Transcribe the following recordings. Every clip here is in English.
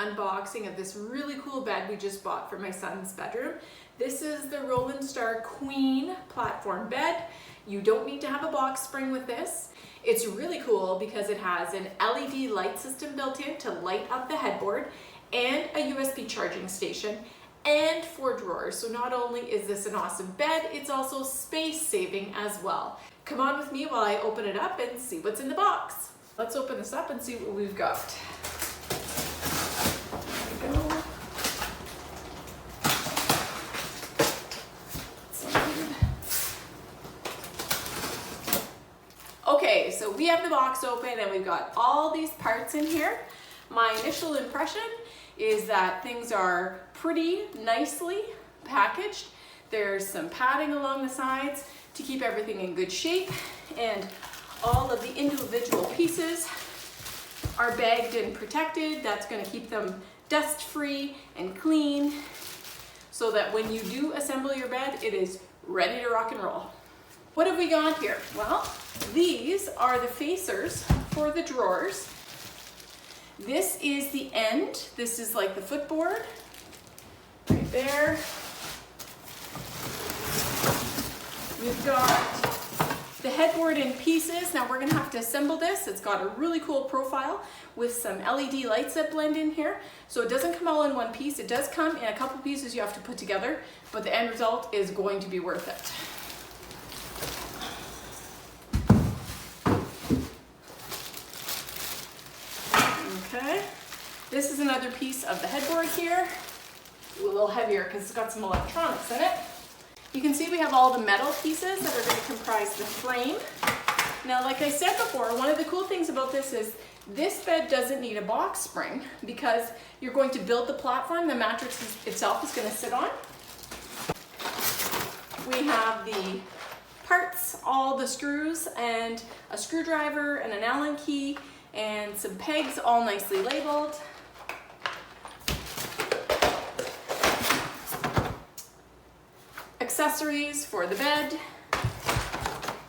unboxing of this really cool bed we just bought for my son's bedroom. This is the Rolanstar Queen platform bed. You don't need to have a box spring with this. It's really cool because it has an LED light system built in to light up the headboard and a USB charging station and 4 drawers. So not only is this an awesome bed, it's also space saving as well. Come on with me while I open it up and see what's in the box. Let's open this up and see what we've got. There we go. Okay, so we have the box open and we've got all these parts in here. My initial impression is that things are pretty nicely packaged. There's some padding along the sides to keep everything in good shape, and all of the individual pieces are bagged and protected. That's going to keep them dust free and clean so that when you do assemble your bed, it is ready to rock and roll. What have we got here? Well, these are the facers for the drawers. This is the end. This is like the footboard right there. We've got the headboard in pieces. Now we're gonna have to assemble this. It's got a really cool profile with some LED lights that blend in here. So it doesn't come all in one piece. It does come in a couple pieces you have to put together, but the end result is going to be worth it. Okay, this is another piece of the headboard here. A little heavier because it's got some electronics in it. You can see we have all the metal pieces that are going to comprise the frame. Now, like I said before, one of the cool things about this is this bed doesn't need a box spring because you're going to build the platform the mattress itself is going to sit on. We have the parts, all the screws and a screwdriver and an Allen key and some pegs, all nicely labeled. Accessories for the bed,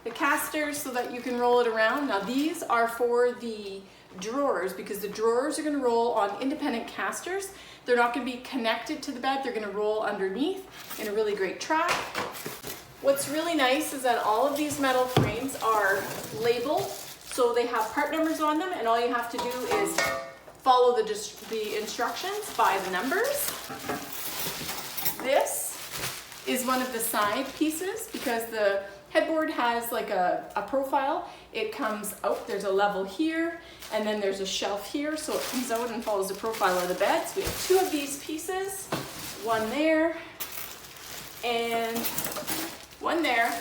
the casters so that you can roll it around. Now these are for the drawers because the drawers are going to roll on independent casters. They're not going to be connected to the bed. They're going to roll underneath in a really great track. What's really nice is that all of these metal frames are labeled, so they have part numbers on them, and all you have to do is follow the instructions by the numbers. This is one of the side pieces because the headboard has like a profile. It comes out, there's a level here, and then there's a shelf here, so it comes out and follows the profile of the bed. So we have 2 of these pieces, one there, and one there.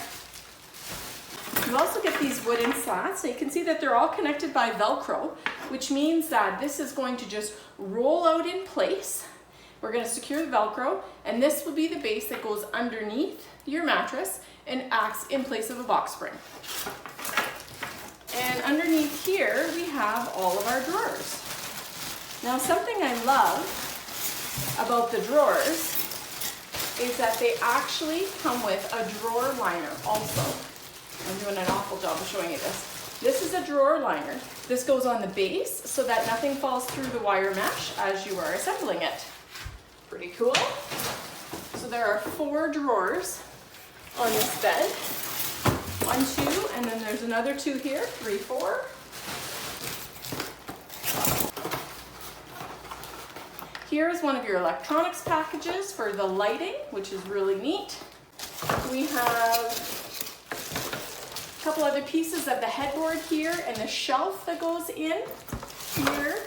You also get these wooden slats, so you can see that they're all connected by Velcro, which means that this is going to just roll out in place. We're going to secure the Velcro, and this will be the base that goes underneath your mattress and acts in place of a box spring. And underneath here, we have all of our drawers. Now, something I love about the drawers is that they actually come with a drawer liner also. I'm doing an awful job of showing you this. This is a drawer liner. This goes on the base so that nothing falls through the wire mesh as you are assembling it. Pretty cool. So there are 4 drawers on this bed. 1, 2, and then there's another 2 here, 3, 4. Here is one of your electronics packages for the lighting, which is really neat. We have a couple other pieces of the headboard here and the shelf that goes in here,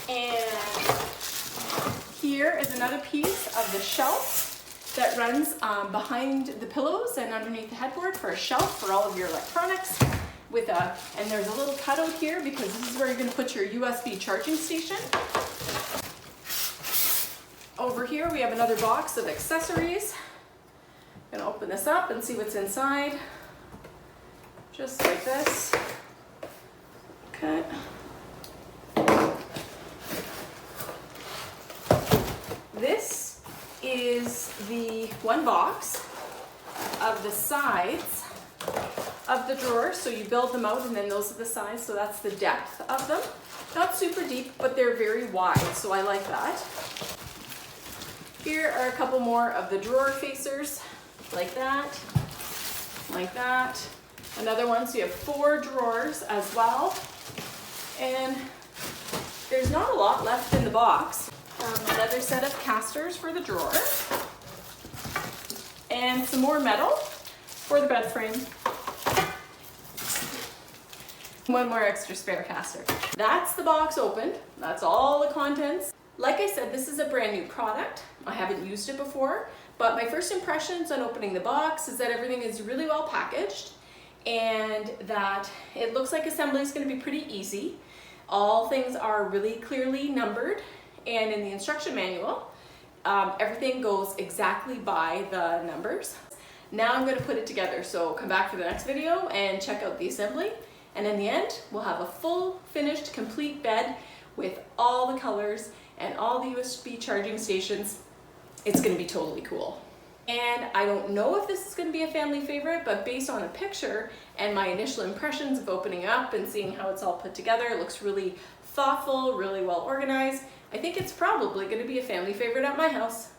and here is another piece of the shelf that runs behind the pillows and underneath the headboard for a shelf for all of your electronics. And there's a little cutout here because this is where you're going to put your USB charging station. Over here we have another box of accessories. I'm going to open this up and see what's inside. Just like this. Okay. This is the one box of the sides of the drawers. So you build them out and then those are the size. So that's the depth of them. Not super deep, but they're very wide. So I like that. Here are a couple more of the drawer facers, like that, like that. Another one, so you have 4 drawers as well. And there's not a lot left in the box. Another set of casters for the drawer. And some more metal for the bed frame. One more extra spare caster. That's the box opened. That's all the contents. Like I said, this is a brand new product. I haven't used it before, but my first impressions on opening the box is that everything is really well packaged and that it looks like assembly is going to be pretty easy. All things are really clearly numbered, and in the instruction manual, everything goes exactly by the numbers. Now I'm going to put it together, so come back for the next video and check out the assembly. And in the end, we'll have a full, finished, complete bed with all the colors and all the USB charging stations. It's going to be totally cool. And I don't know if this is going to be a family favorite, but based on a picture and my initial impressions of opening up and seeing how it's all put together, it looks really thoughtful, really well organized. I think it's probably going to be a family favorite at my house.